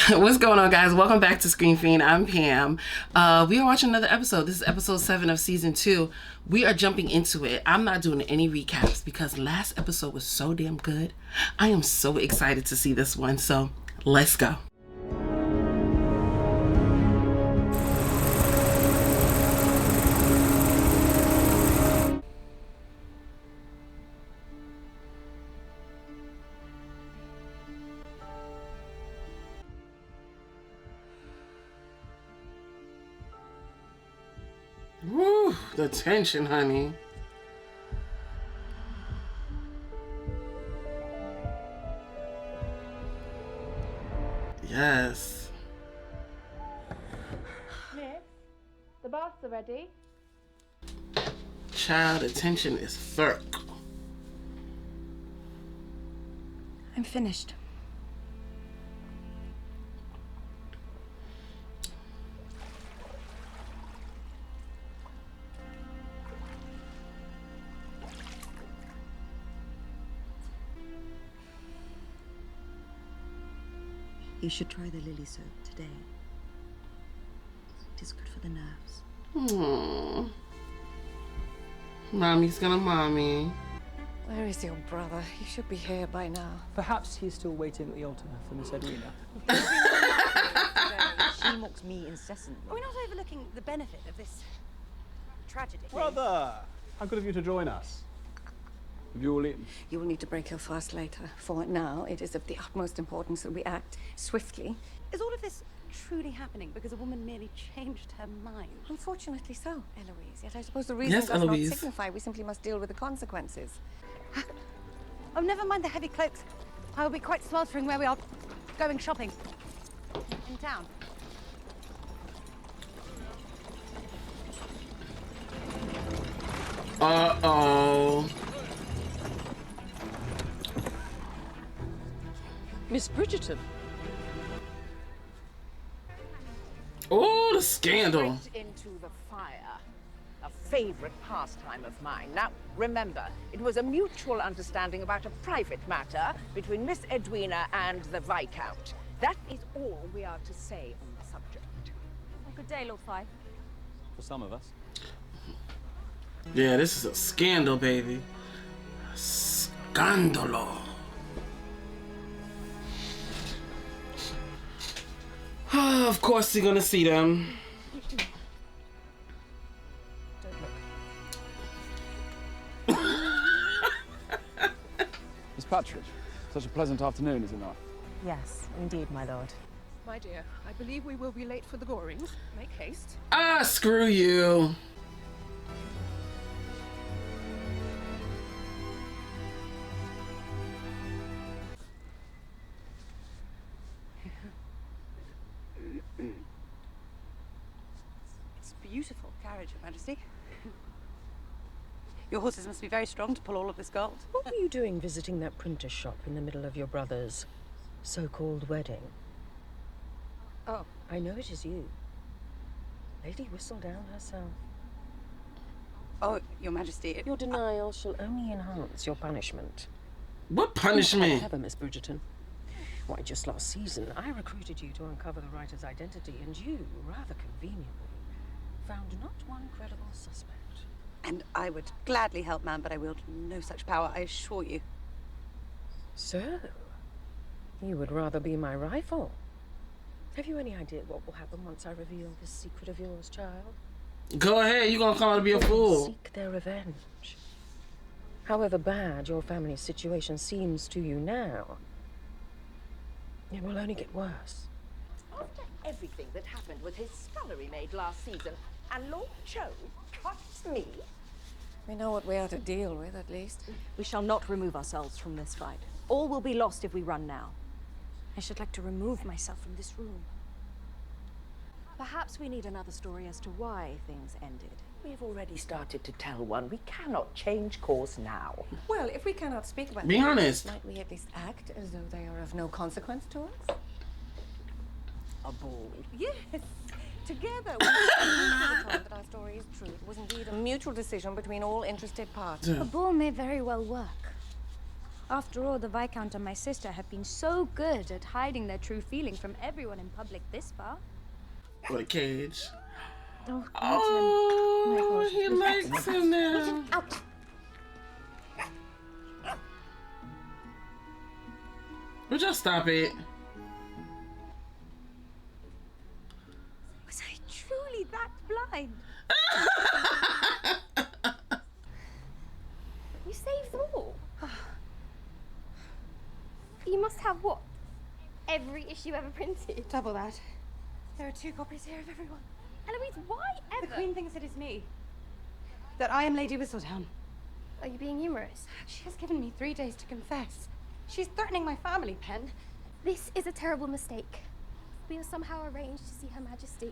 What's going on, guys? Welcome back to Screen Fiend. I'm Pam. We are watching another episode. This is episode 7 of season 2. We are jumping into it. I'm not doing any recaps because last episode was so damn good. I am so excited to see this one. So let's go. Woo, the tension, honey. Yes. Miss, the baths are ready. Child, the tension is thick. I'm finished. You should try the lily soap today. It is good for the nerves. Mommy's gonna mommy. Where is your brother? He should be here by now. Perhaps he's still waiting at the altar for Miss Edwina. She mocks me incessantly. Are we not overlooking the benefit of this tragedy? Brother! How good of you to join us. Have you all eaten? You will need to break your fast later. For now, it is of the utmost importance that we act swiftly. Is all of this truly happening because a woman merely changed her mind? Unfortunately so, Eloise. Yet I suppose the reason Yes, does Eloise. not signify. We simply must deal with the consequences. Oh, never mind the heavy cloaks. I will be quite sweltering where we are going shopping. In town. Uh-oh. Miss Bridgerton. Oh, the scandal. Straight into the fire. A favorite pastime of mine. Now, remember, it was a mutual understanding about a private matter between Miss Edwina and the Viscount. That is all we are to say on the subject. Well, good day, Lord Five. For some of us. Yeah, this is a scandal, baby. Scandalo. Of course you're gonna see them. Miss Patridge, such a pleasant afternoon, is it not? Yes, indeed, my lord. My dear, I believe we will be late for the gorings. Make haste. Ah, screw you. It's a beautiful carriage, Your Majesty. Your horses must be very strong to pull all of this gold. What were you doing visiting that printer's shop in the middle of your brother's so-called wedding? Oh, I know it is you. Lady Whistledown herself. oh, Your Majesty. Your denial shall only enhance your punishment. What Quite punishment? clever, Miss Bridgerton. Why, just last season, I recruited you to uncover the writer's identity, and you, rather conveniently, found not one credible suspect. And I would gladly help, ma'am, but I wield no such power, I assure you. So, you would rather be my rival? Have you any idea what will happen once I reveal this secret of yours, child? Go ahead, you gonna come out to be a fool. Seek their revenge. However bad your family's situation seems to you now, it will only get worse. After everything that happened with his scullery maid last season, and Lord Cho trusts me. We know what we are to deal with, at least. We shall not remove ourselves from this fight. All will be lost if we run now. I should like to remove myself from this room. Perhaps we need another story as to why things ended. We've already started to tell one. We cannot change course now. Well, if we cannot speak about Be them, honest. might we at least act as though they are of no consequence to us? A ball. Yes. Together, we the time that our story is true. It was indeed a mutual decision between all interested parties. A ball may very well work. After all, the Viscount and my sister have been so good at hiding their true feeling from everyone in public this far. What a cage. Oh, he likes him now. Out. Would y'all stop it? Was I truly that blind? You saved them all. You must have what? Every issue ever printed. Double that. There are 2 copies here of everyone. Eloise, why ever? The Queen thinks it is me. That I am Lady Whistledown. Are you being humorous? She has given me 3 days to confess. She's threatening my family, Pen. This is a terrible mistake. We must somehow arrange to see Her Majesty.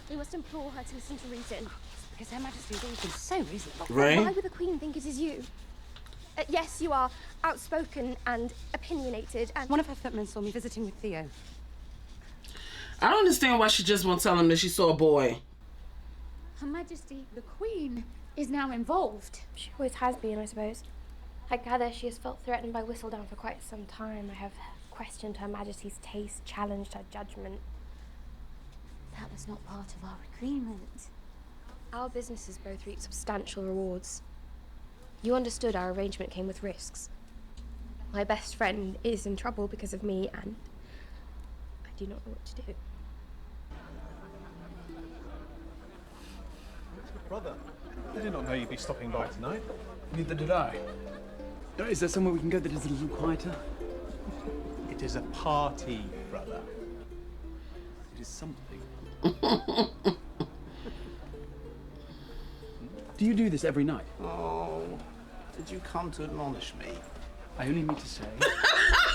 We must implore her to listen to reason. Because Her Majesty has always been so reasonable. Right? Why would the Queen think it is you? Yes, you are outspoken and opinionated and... One of her footmen saw me visiting with Theo. I don't understand why she just won't tell him that she saw a boy. Her Majesty, the Queen, is now involved. She always has been, I suppose. I gather she has felt threatened by Whistledown for quite some time. I have questioned Her Majesty's taste, challenged her judgment. That was not part of our agreement. Our businesses both reap substantial rewards. You understood our arrangement came with risks. My best friend is in trouble because of me, and I do not know what to do. Brother, I did not know you'd be stopping by tonight. Neither did I. Is there somewhere we can go that is a little quieter? It is a party, brother. It is something. Do you do this every night? Oh, did you come to admonish me? I only mean to say,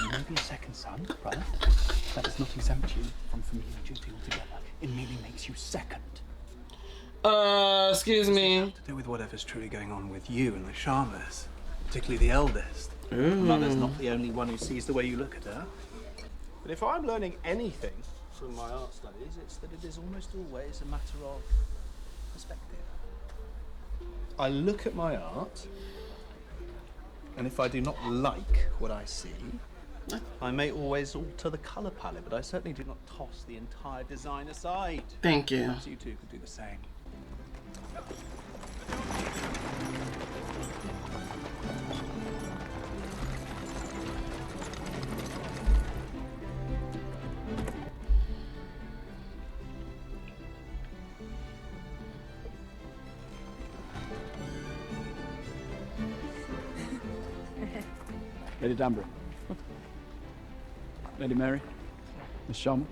you may be a second son, brother. That does not exempt you from familial duty altogether. It merely makes you second. Excuse me. To do with whatever's truly going on with you and the Sharmas, particularly the eldest. Ooh. Mother's not the only one who sees the way you look at her. But if I'm learning anything from my art studies, it's that it is almost always a matter of perspective. I look at my art, and if I do not like what I see, I may always alter the colour palette, but I certainly do not toss the entire design aside. Thank you. Perhaps you two could do the same. Lady Danbury. Lady Mary. Miss Sharma.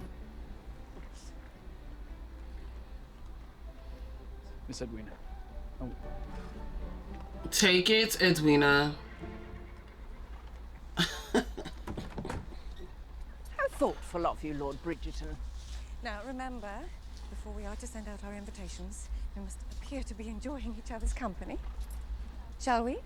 Miss Edwina. Oh. Take it, Edwina. How thoughtful of you, Lord Bridgerton. Now, remember, before we are to send out our invitations, we must appear to be enjoying each other's company. Shall we?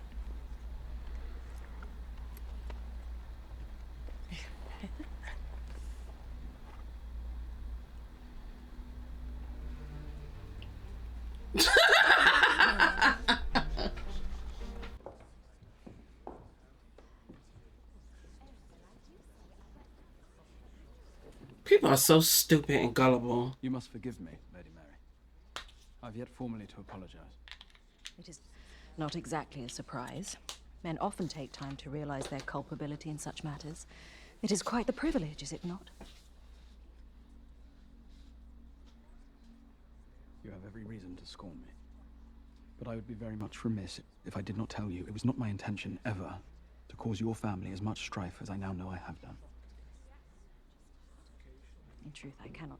People are so stupid and gullible. You must forgive me, Lady Mary. I've yet formally to apologize. It is not exactly a surprise. Men often take time to realize their culpability in such matters. It is quite the privilege, is it not? You have every reason to scorn me. But I would be very much remiss if I did not tell you it was not my intention ever to cause your family as much strife as I now know I have done. In truth, I cannot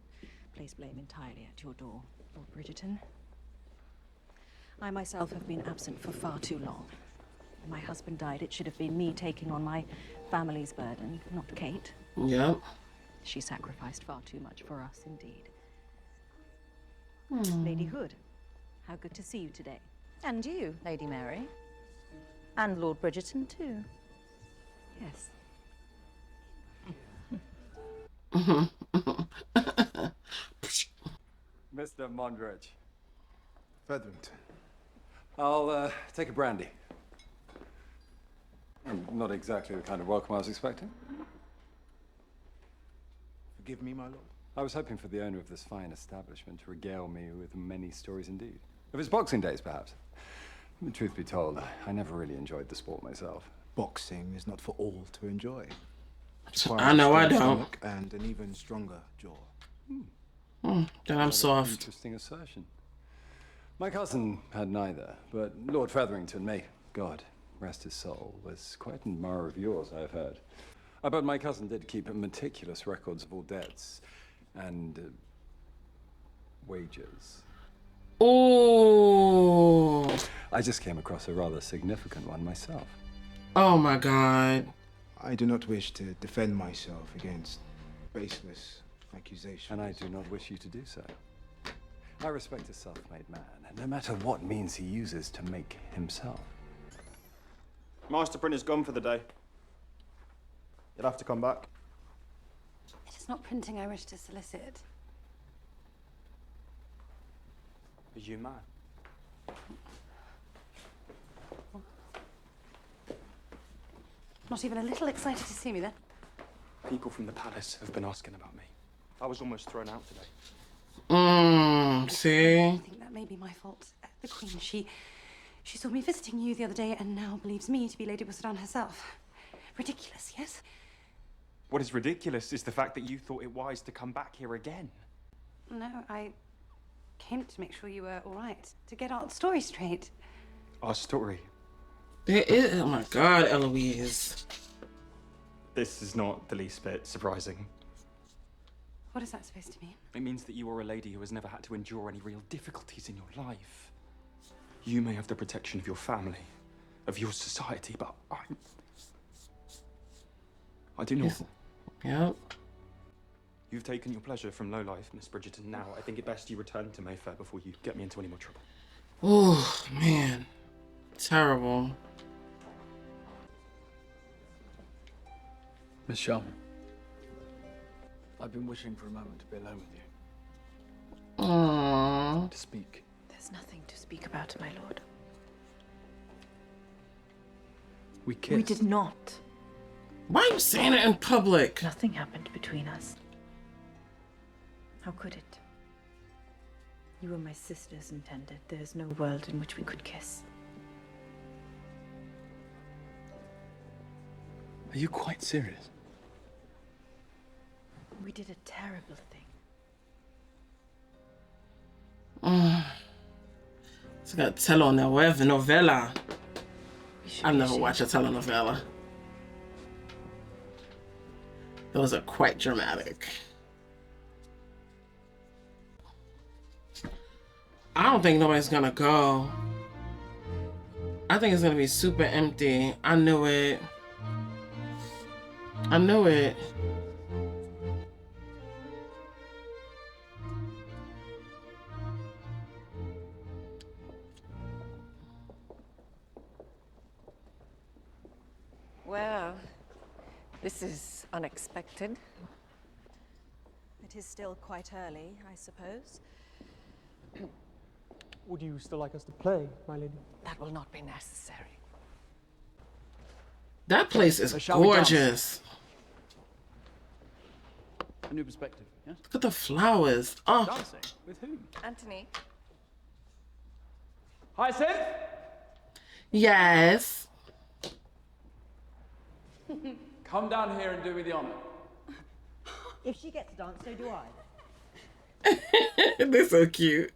place blame entirely at your door, Lord Bridgerton. I myself have been absent for far too long. When my husband died, it should have been me taking on my family's burden, not Kate. Yep. She sacrificed far too much for us, indeed. Hmm. Lady Hood, how good to see you today. And you, Lady Mary. And Lord Bridgerton, too. Yes. Mr. Mondridge. Featherington. I'll take a brandy. Not exactly the kind of welcome I was expecting. Forgive me, my lord. I was hoping for the owner of this fine establishment to regale me with many stories indeed. Of his boxing days, perhaps. Truth be told, I never really enjoyed the sport myself. Boxing is not for all to enjoy. I know I don't. Stomach and an even stronger jaw. Then I'm soft. Interesting assertion. My cousin had neither, but Lord Featherington, may God rest his soul, was quite an admirer of yours, I've heard. But my cousin did keep meticulous records of all debts and wages. Oh. I just came across a rather significant one myself. Oh my God. I do not wish to defend myself against baseless accusations. And I do not wish you to do so. I respect a self-made man, no matter what means he uses to make himself. Master printer's gone for the day. You'll have to come back. It is not printing I wish to solicit. Are you mad? Not even a little excited to see me then? People from the palace have been asking about me. I was almost thrown out today. See? I think that may be my fault. The Queen, she saw me visiting you the other day and now believes me to be Lady Whistledown herself. Ridiculous, yes? What is ridiculous is the fact that you thought it wise to come back here again. No, I came to make sure you were all right, to get our story straight. Our story. There is, oh my God, Eloise. This is not the least bit surprising. What is that supposed to mean? It means that you are a lady who has never had to endure any real difficulties in your life. You may have the protection of your family, of your society, but I do not. Yep. You've taken your pleasure from low life, Miss Bridgerton. Now, I think it best you return to Mayfair before you get me into any more trouble. Oh, man. Terrible. Miss Sharma, I've been wishing for a moment to be alone with you. Aww. To speak. There's nothing to speak about, my lord. We kissed. We did not. Why are you saying it in public? Nothing happened between us. How could it? You were my sisters intended. There's no world in which we could kiss. Are you quite serious? We did a terrible thing. It's got telenovela. I've never watched a telenovela. Those are quite dramatic. I don't think nobody's gonna go. I think it's gonna be super empty. I knew it. I knew it. Well, this is unexpected. It is still quite early, I suppose. Would you still like us to play, my lady? That will not be necessary. That place is gorgeous. A new perspective, yes? Look at the flowers. Oh. Dancing? With whom? Anthony. Hyacinth? Yes. Come down here and do me the honor. If she gets to dance, so do I. They're so cute.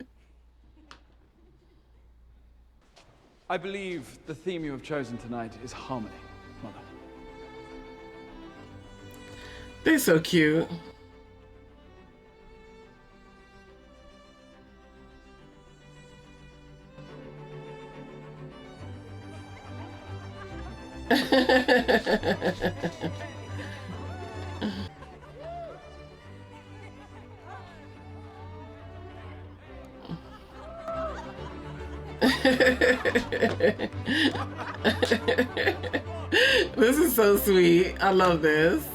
I believe the theme you have chosen tonight is harmony, Mother. They're so cute. This is so sweet. I love this.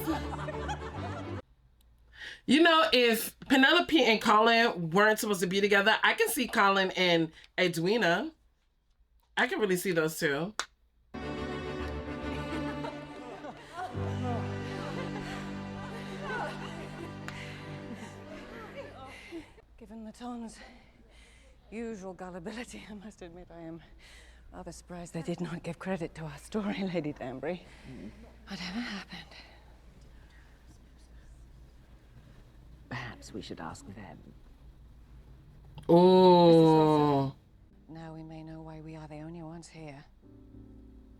You know, if Penelope and Colin weren't supposed to be together, I can see Colin and Edwina. I can really see those two. Given the Ton's usual gullibility, I must admit I am rather surprised they did not give credit to our story, Lady Danbury. Whatever happened? Perhaps we should ask them. Oh. Now we may know why we are the only ones here.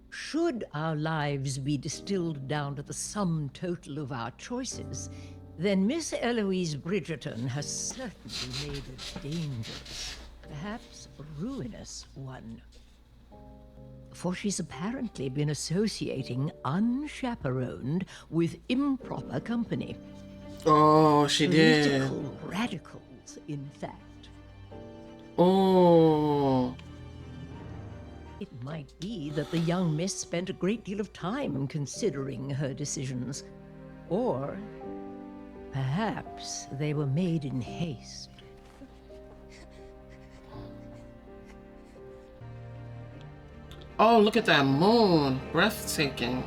Should our lives be distilled down to the sum total of our choices, then Miss Eloise Bridgerton has certainly made a dangerous, perhaps ruinous one. For she's apparently been associating unchaperoned with improper company. Oh, she did. Political radicals, in fact. Oh. It might be that the young miss spent a great deal of time considering her decisions. Or perhaps they were made in haste. Oh, look at that moon. Breathtaking.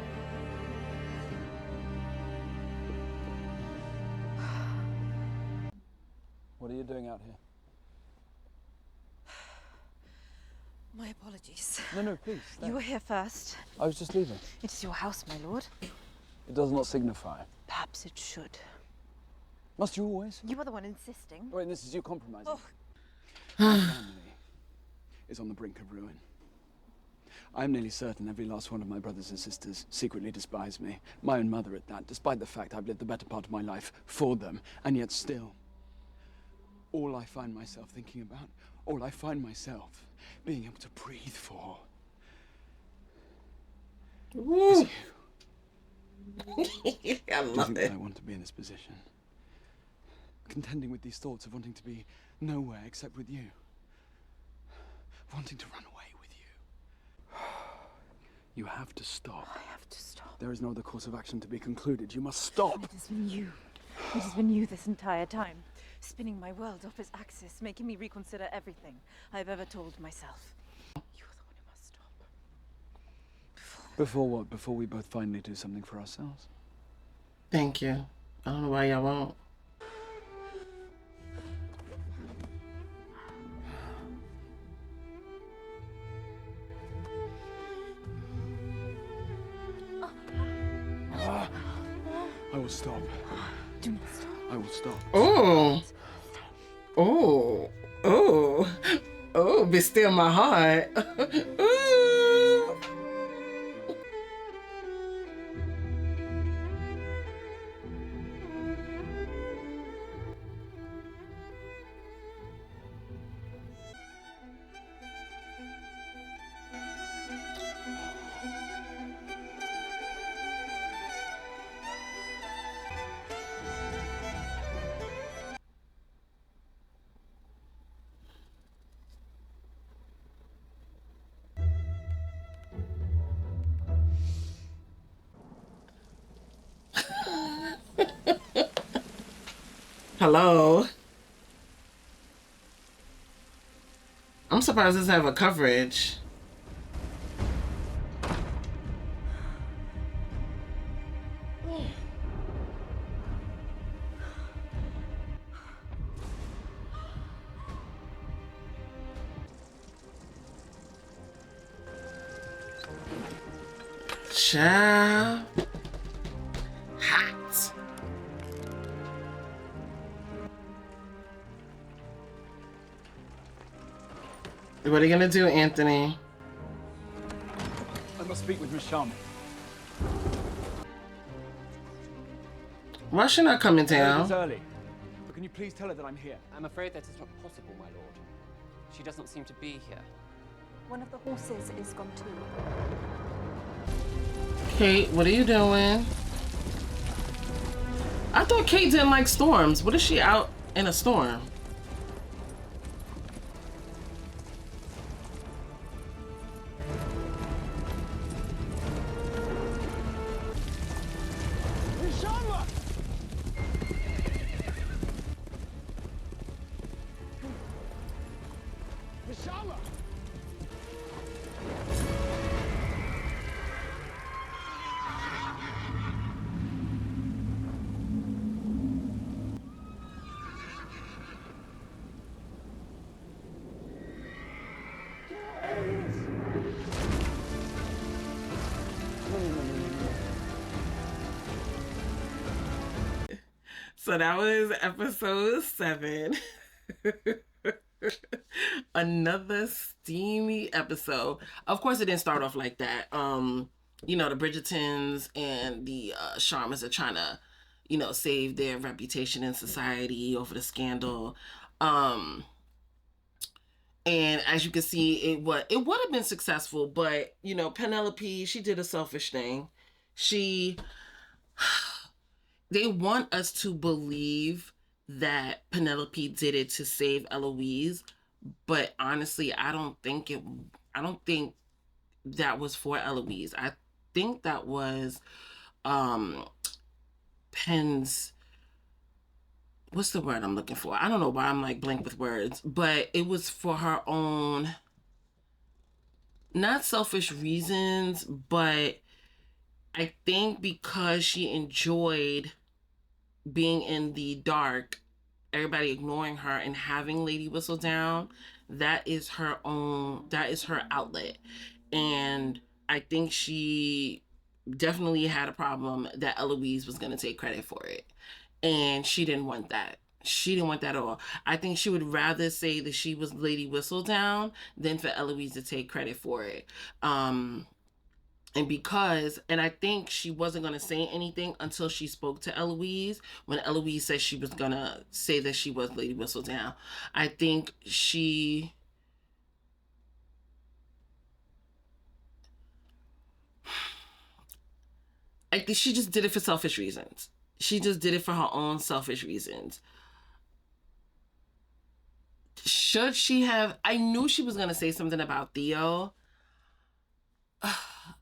What are you doing out here? My apologies. No, please. You were here first. I was just leaving. It is your house, my lord. It does not signify. Perhaps it should. Must you always? You were the one insisting. Wait, this is you compromising. Oh. My family is on the brink of ruin. I am nearly certain every last one of my brothers and sisters secretly despise me. My own mother at that, despite the fact I've lived the better part of my life for them. And yet still, all I find myself thinking about, all I find myself being able to breathe for, is you. I Do you love think it. that I want to be in this position? Contending with these thoughts of wanting to be nowhere except with you. Wanting to run away with you. You have to stop. I have to stop. There is no other course of action to be concluded. You must stop. It has been you. It has been you this entire time. Spinning my world off its axis, making me reconsider everything I've ever told myself. You're the one who must stop. Before what? Before we both finally do something for ourselves? Thank you. I don't know why y'all won't. I will stop. Do not stop. I will stop. Oh. Oh. Oh. Oh, be still my heart. Ooh. Hello. I'm surprised this have a coverage. Child. Hot. What are you gonna do, Anthony? I must speak with Miss Sharma. Why is she not coming It is down? early. But can you please tell her that I'm here? I'm afraid that is not possible, my lord. She does not seem to be here. One of the horses is gone too. Kate, what are you doing? I thought Kate didn't like storms. What is she out in a storm? Miss Sharma! Miss Sharma! So that was episode 7. Another steamy episode. Of course, it didn't start off like that. You know, the Bridgertons and the Sharmas are trying to, you know, save their reputation in society over the scandal. And as you can see, it would have been successful, but you know, Penelope, she did a selfish thing. They want us to believe that Penelope did it to save Eloise, but honestly, I don't think that was for Eloise. I think that was Penn's, what's the word I'm looking for? I don't know why I'm like blank with words, but it was for her own, not selfish reasons, but I think because she enjoyed being in the dark, everybody ignoring her and having Lady Whistledown, that is her outlet. And I think she definitely had a problem that Eloise was going to take credit for it. And she didn't want that. She didn't want that at all. I think she would rather say that she was Lady Whistledown than for Eloise to take credit for it. And I think she wasn't going to say anything until she spoke to Eloise, when Eloise said she was going to say that she was Lady Whistledown. I think she just did it for selfish reasons. She just did it for her own selfish reasons. Should she have? I knew she was going to say something about Theo.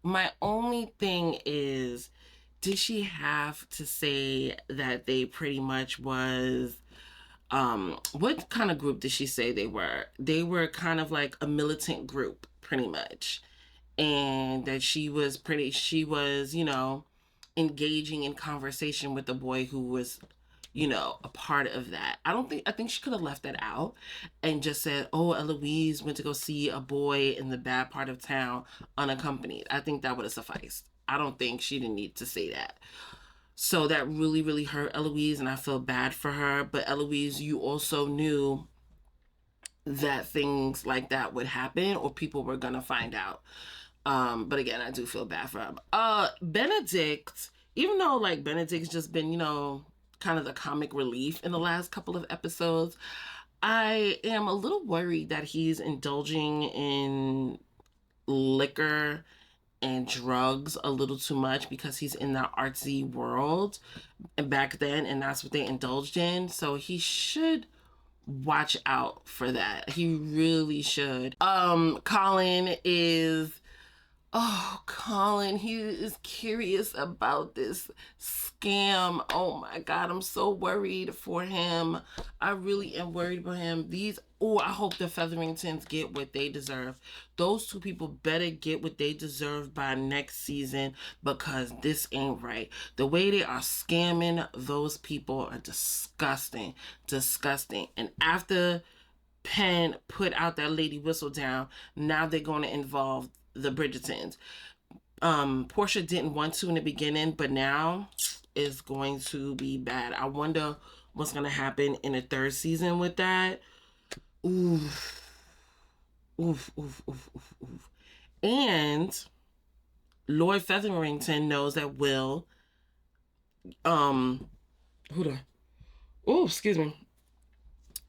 My only thing is, did she have to say that they pretty much was, what kind of group did she say they were? They were kind of like a militant group, pretty much. And that she was, you know, engaging in conversation with the boy who was, you know, a part of that. I think she could have left that out and just said, oh, Eloise went to go see a boy in the bad part of town unaccompanied. I think that would have sufficed. I don't think she didn't need to say that. So that really, really hurt Eloise, and I feel bad for her. But Eloise, you also knew that things like that would happen, or people were gonna find out. But again, I do feel bad for him. Benedict, even though like Benedict's just been, you know, kind of the comic relief in the last couple of episodes, I am a little worried that he's indulging in liquor and drugs a little too much because he's in that artsy world and back then, and that's what they indulged in. So he should watch out for that. He really should. Colin, he is curious about this scam. Oh my God, I'm so worried for him. I really am worried for him. I hope the Featheringtons get what they deserve. Those two people better get what they deserve by next season, because this ain't right. The way they are scamming those people are disgusting. Disgusting. And after Penn put out that Lady Whistledown, now they're going to involve the Bridgertons. Portia didn't want to in the beginning, but now it's going to be bad. I wonder what's going to happen in the 3rd season with that. Oof. Oof, oof, oof, oof, oof. And Lord Featherington knows that Will, excuse me.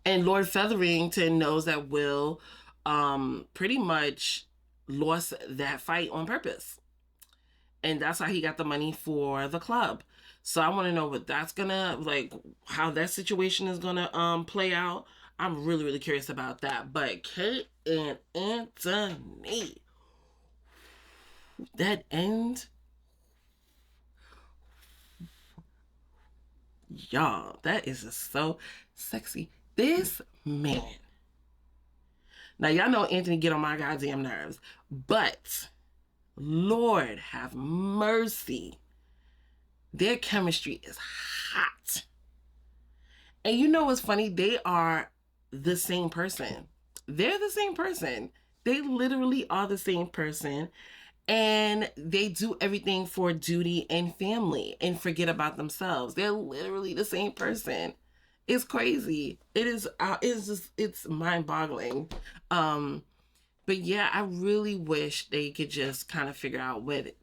And Lord Featherington knows that Will, pretty much lost that fight on purpose. And that's how he got the money for the club. So I want to know what that's gonna, like, how that situation is gonna play out. I'm really, really curious about that. But Kate and Anthony, that end, y'all, that is just so sexy. This man. Now, y'all know Anthony get on my goddamn nerves, but Lord have mercy. Their chemistry is hot. And you know what's funny? They are the same person. They're the same person. They literally are the same person. And they do everything for duty and family and forget about themselves. They're literally the same person. It's crazy. It's mind-boggling. But yeah, I really wish they could just kind of figure out what,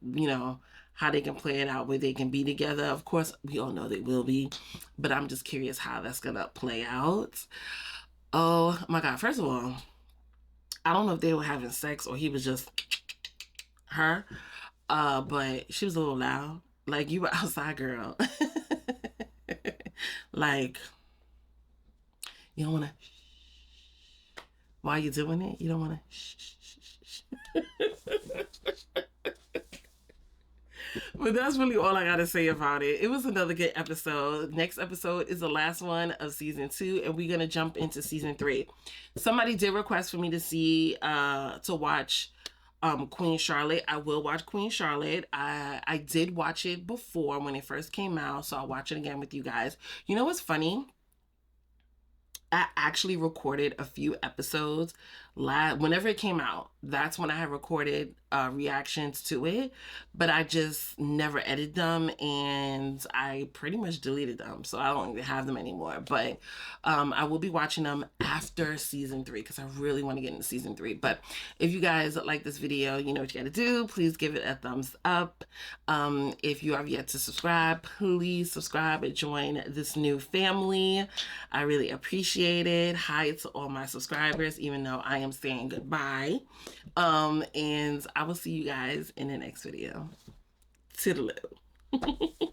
how they can play it out, where they can be together. Of course, we all know they will be, but I'm just curious how that's gonna play out. Oh my God. First of all, I don't know if they were having sex or he was just her. But she was a little loud. Like, you were outside, girl. Like, you don't want to, while you're doing it, you don't want to. But that's really all I gotta say about it. It was another good episode. Next episode is the last one of season 2, and we're gonna jump into season 3. Somebody did request for me to watch Queen Charlotte. I will watch Queen Charlotte. I did watch it before when it first came out, so I'll watch it again with you guys. You know what's funny? I actually recorded a few episodes whenever it came out. That's when I had recorded reactions to it, but I just never edited them, and I pretty much deleted them, so I don't even have them anymore. But I will be watching them after season 3 because I really want to get into season 3. But if you guys like this video, you know what you got to do. Please give it a thumbs up. If you have yet to subscribe, please subscribe and join this new family. I really appreciate it. Hi to all my subscribers, even though I am saying goodbye. And I will see you guys in the next video. Toodaloo.